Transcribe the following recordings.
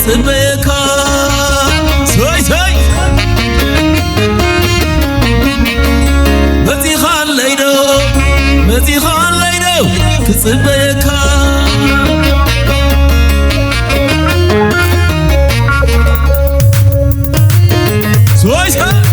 كصبيكا سوي سوي مزي خان ليدو كصبيكا سوي سوي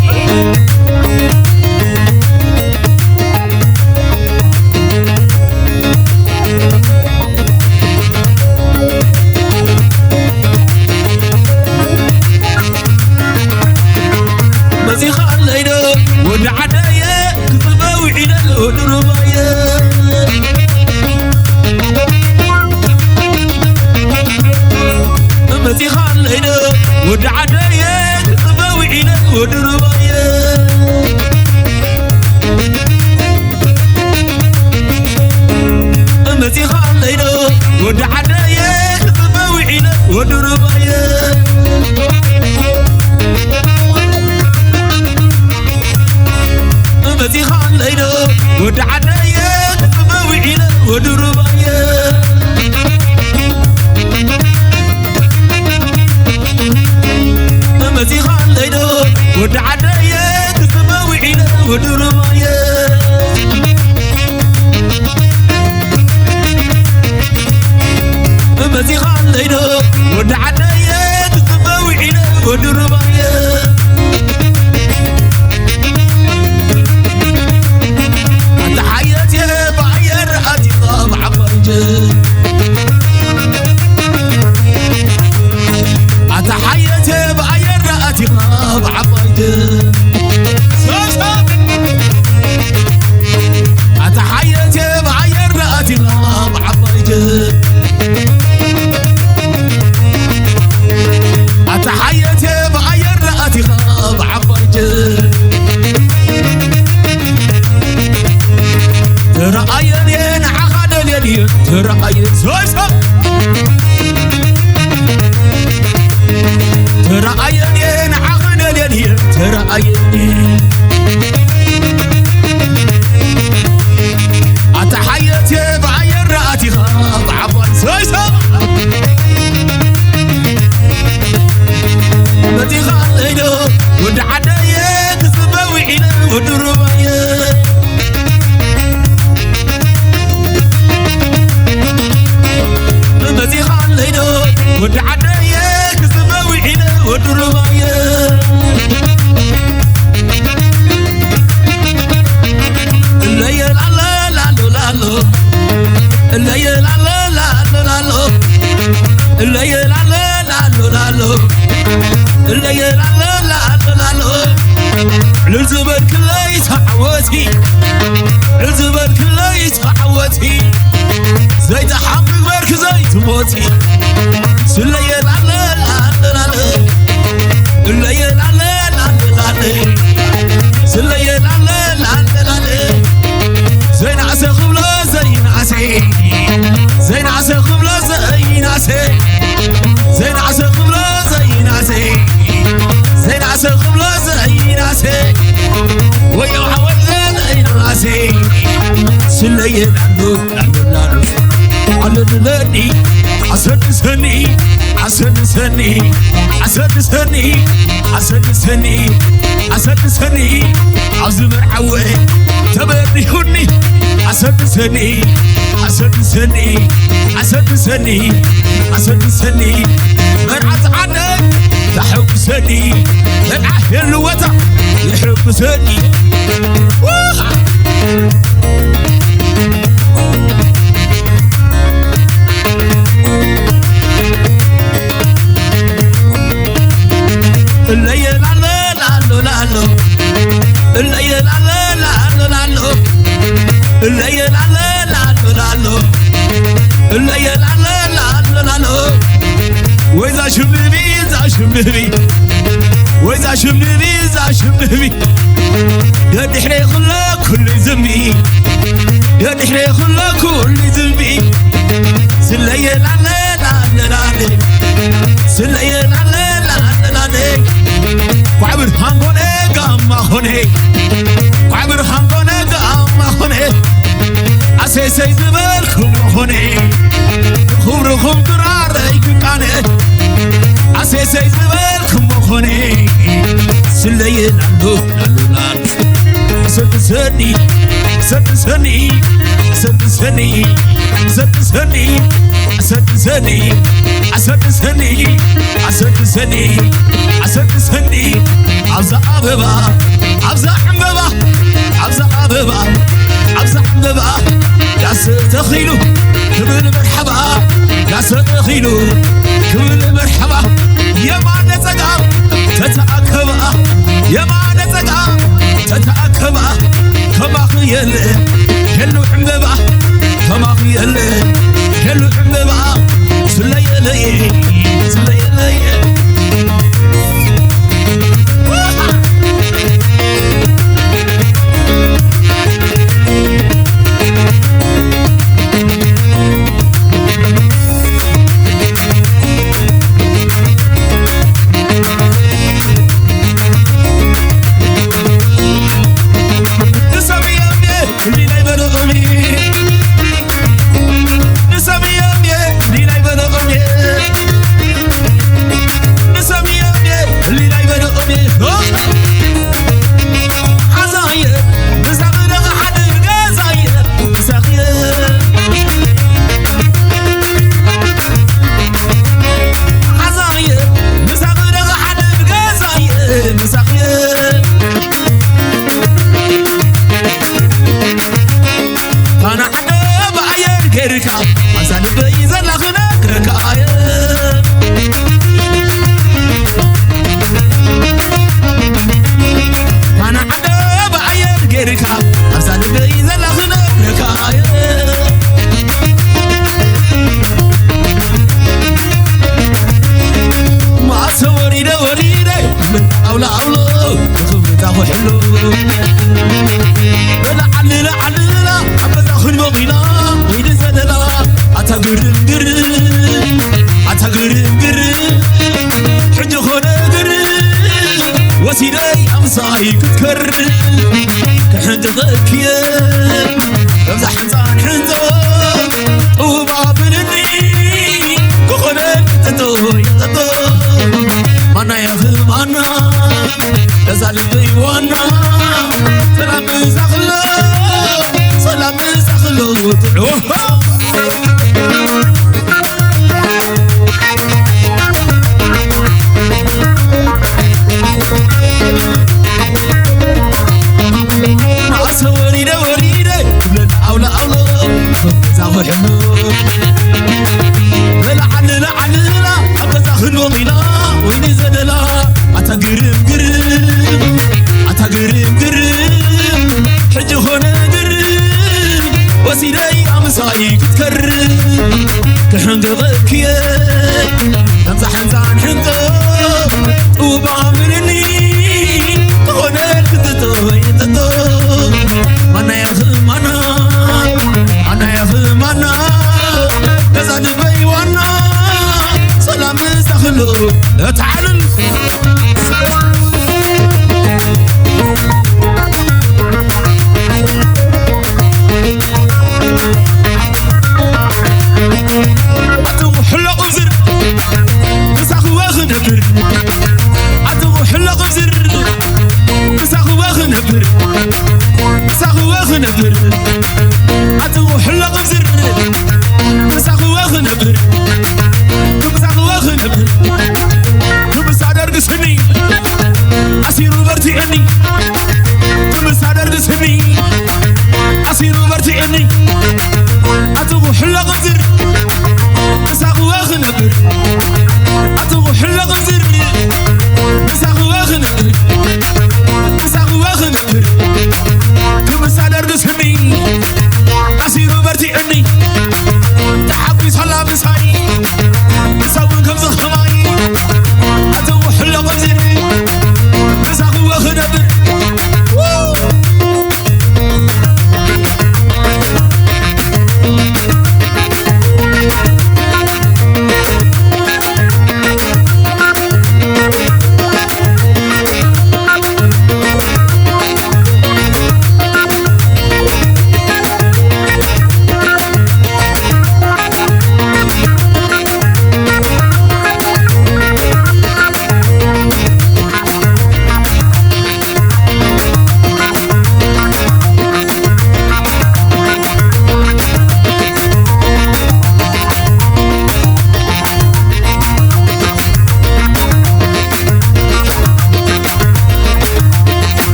أسدسني مرعت عنك تحبسني مرعه الوطا يحبسني الليل لا لا لا لا الليل لا لا لا لا الليل لا لا لا لا الليل لا لا لا لا وإذا شبني إذا شبني وإذا شبني إذا شبني يا دحري خلا كل ذنبي يا دحري خلا كل ذنبي سليل لا لا لا سليل لا لا لا قعبر هانغوني قام هوني قعبر هانغوني قام هوني أسي سيزبالكم هوني خبركم قرار يكاني سيزبالكم مخوني سلين عنده لالولان سدسني سدسني سدسني سدسني سدسني سدسني سدسني سدسني عبز أببا عبز حمببا عبز أببا عبز حمببا داس تخيلو كمل مرحبا داس تخيلو كمل مرحبا يا ما نتقام تتأكبا يا ما نتقام تتأكبا كما خيال كلو حمببا كما خيال كلو حمببا سليلي سليلي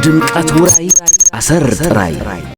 ድምቀት ውራይ አሰር ጥራይ